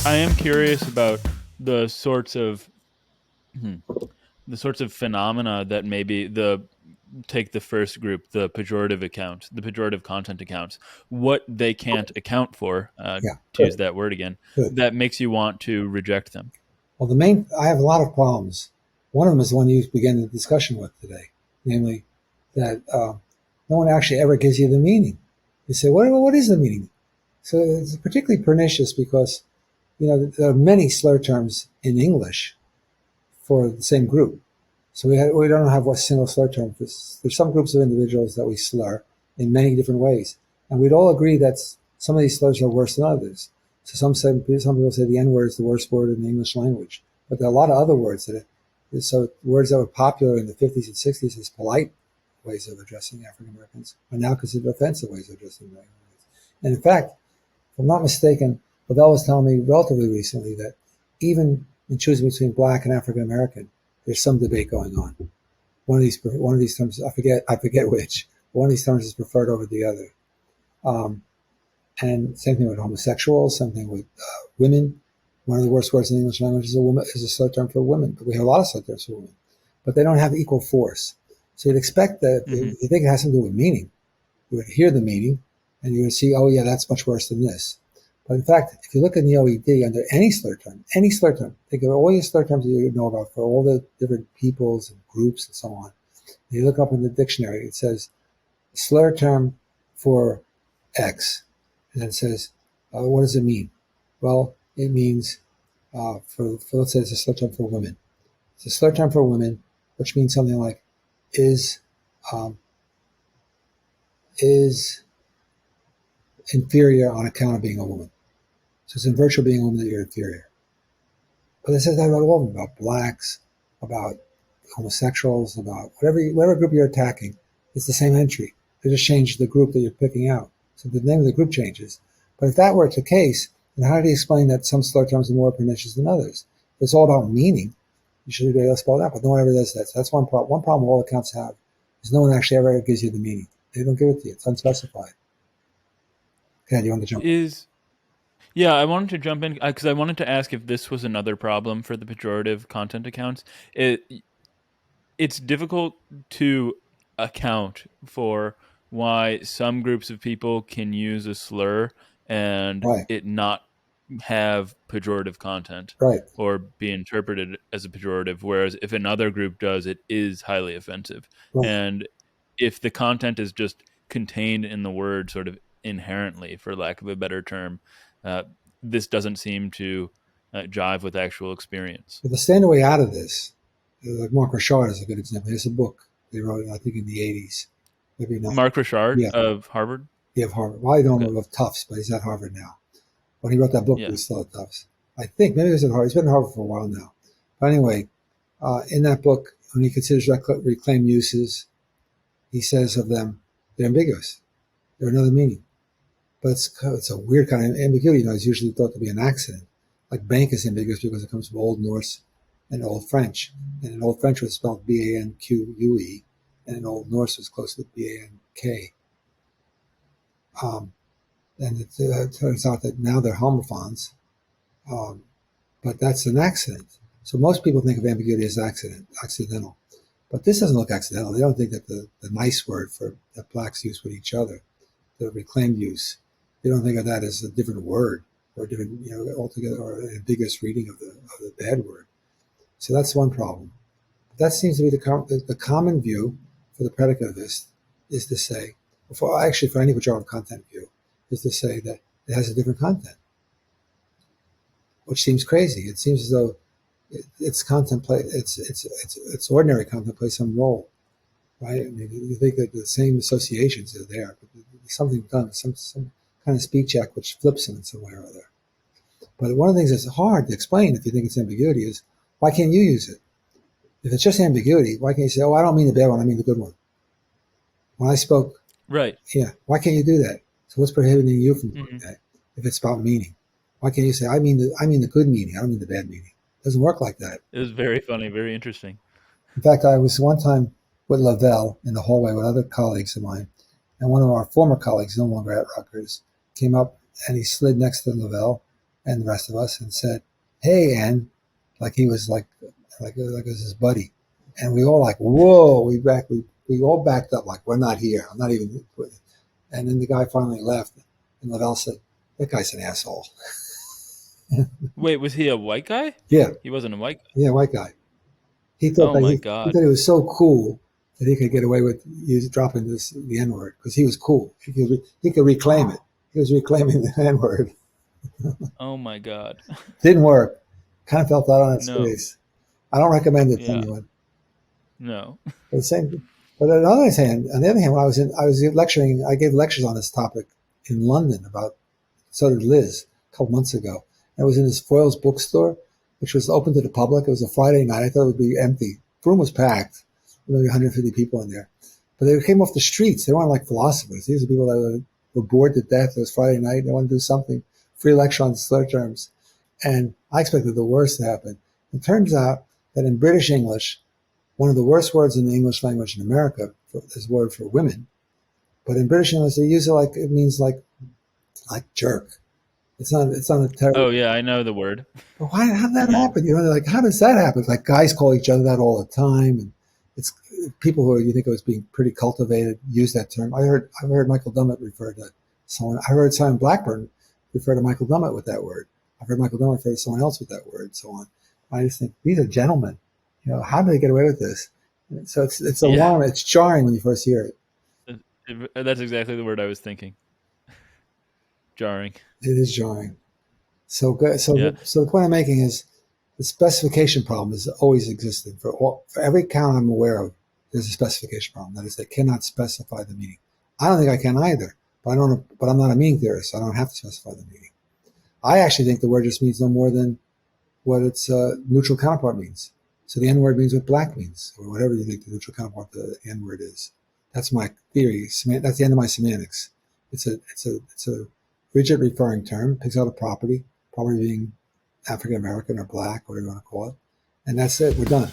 I am curious about the sorts of the sorts of phenomena that maybe take the first group, the pejorative accounts, the pejorative content accounts, what they can't account for, Yeah, to use good, that word again, good. that makes you want to reject them. Well, I have a lot of problems. One of them is the one you began the discussion with today, namely that no one actually ever gives you the meaning. You say, what is the meaning? So it's particularly pernicious because, there are many slur terms in English for the same group. So we don't have a single slur term. There's some groups of individuals that we slur in many different ways. And we'd all agree that some of these slurs are worse than others. So some people say the N-word is the worst word in the English language. But there are a lot of other words so words that were popular in the 50s and 60s as polite ways of addressing African Americans are now considered offensive ways of addressing African Americans. And in fact, if I'm not mistaken, Lavelle was telling me relatively recently that even in choosing between black and African American, there's some debate going on. One of these terms, I forget which. One of these terms is preferred over the other. And same thing with homosexuals, same thing with women. One of the worst words in the English language is a slur term for women, but we have a lot of slur terms for women. But they don't have equal force. So you'd expect that if you think it has something to do with meaning, you would hear the meaning and you would see, oh yeah, that's much worse than this. But in fact, if you look in the OED under any slur term, think of all your slur terms that you know about for all the different peoples and groups and so on. And you look up in the dictionary, it says slur term for X. And then it says, what does it mean? Well, it means, for let's say it's a slur term for women. It's a slur term for women, which means something like is inferior on account of being a woman. So it's in virtue of being a woman that you're inferior. But it says that about all of them, about blacks, about homosexuals, about whatever group you're attacking. It's the same entry. They just changed the group that you're picking out. So the name of the group changes. But if that were the case, then how do you explain that some slur terms are more pernicious than others? If it's all about meaning, you should be able to spell it out, but no one ever does that. So that's one problem. One problem all accounts have is no one actually ever gives you the meaning. They don't give it to you. It's unspecified. Okay, do you want to jump in? Yeah, I wanted to jump in because I wanted to ask if this was another problem for the pejorative content accounts. It's difficult to account for why some groups of people can use a slur and Right, it not have pejorative content right, or be interpreted as a pejorative, whereas if another group does, it is highly offensive. right. And if the content is just contained in the word sort of inherently, for lack of a better term, uh, this doesn't seem to jive with actual experience. But the standard way out of this, like Mark Richard is a good example. There's a book they wrote, I think, in the 80s, maybe not. Mark Richard Yeah, of Harvard. he of Harvard. Well, I don't Okay. know of Tufts, but he's at Harvard now. When he wrote that book, he Yeah. was still at Tufts. I think maybe he was at Harvard. He's been at Harvard for a while now. But anyway, in that book, when he considers reclaimed uses, he says of them, they're ambiguous. They're another meaning. But it's a weird kind of ambiguity. It's usually thought to be an accident. Like bank is ambiguous because it comes from Old Norse and Old French. And in Old French was spelled Banque, and in Old Norse was close to Bank. And it turns out that now they're homophones, but that's an accident. So most people think of ambiguity as accidental. But this doesn't look accidental. They don't think that the nice word that blacks use with each other, the reclaimed use, they don't think of that as a different word or a different, altogether, or an ambiguous reading of the bad word. So that's one problem. But that seems to be the common view for the predicativist is to say, for any pejorative content view, is to say that it has a different content, which seems crazy. It seems as though its ordinary content plays some role, right? I mean, you think that the same associations are there, but there's something done, some kind of speech act which flips them in some way or other. But one of the things that's hard to explain if you think it's ambiguity is why can't you use it? If it's just ambiguity, why can't you say, "Oh, I don't mean the bad one, I mean the good one"? When I spoke, Right. yeah, why can't you do that? So what's prohibiting you from doing Hmm. that? If it's about meaning, why can't you say, "I mean the good meaning, I don't mean the bad meaning"? It doesn't work like that. It was very funny, very interesting. In fact, I was one time with Lavelle in the hallway with other colleagues of mine, and one of our former colleagues, no longer at Rutgers, came up and he slid next to Lavelle, and the rest of us and said, "Hey, N," like he was like it was his buddy, and we all like, "Whoa!" We all backed up like we're not here. I'm not even. And then the guy finally left, and Lavelle said, "That guy's an asshole." Wait, was he a white guy? Yeah, He wasn't a white guy. yeah, white guy. He thought Oh that my he god. thought it was so cool that he could get away with dropping the N word because he was cool. He could reclaim it. He was reclaiming the N word. Oh my god. Didn't work. Kind of fell flat on its No. face. I don't recommend it to Yeah. anyone. No. But the same. But on the other hand, when I was lecturing, I gave lectures on this topic in London about. So did Liz a couple months ago. And it was in this Foyle's bookstore, which was open to the public. It was a Friday night. I thought it would be empty. The room was packed. Maybe 150 people in there. But they came off the streets. They weren't like philosophers. These are people that were bored to death. It was Friday night. They wanted to do something. Free lecture on slur terms. And I expected the worst to happen. It turns out that in British English, one of the worst words in the English language in America is a word for women. But in British English, they use it like it means like jerk. It's not a terrible. Oh yeah, I know the word. But how did that happen? Like how does that happen? Like guys call each other that all the time, and it's people who you think of as being pretty cultivated use that term. I've heard Michael Dummett refer to someone. I heard Simon Blackburn refer to Michael Dummett with that word. I've heard Michael Dummett refer to someone else with that word, and so on. I just think these are gentlemen. How do they get away with this? So it's alarming. It's jarring when you first hear it. That's exactly the word I was thinking. Jarring. It is jarring. So good. Yeah. So the point I'm making is the specification problem has always existed for every count I'm aware of. There's a specification problem. That is, they cannot specify the meaning. I don't think I can either. But I'm not a meaning theorist, so I don't have to specify the meaning. I actually think the word just means no more than what its neutral counterpart means. So the N word means what black means, or whatever you think the neutral counterpart of the N word is. That's my theory. That's the end of my semantics. It's a rigid referring term, picks out a property being African American or black, whatever you want to call it, and that's it. We're done.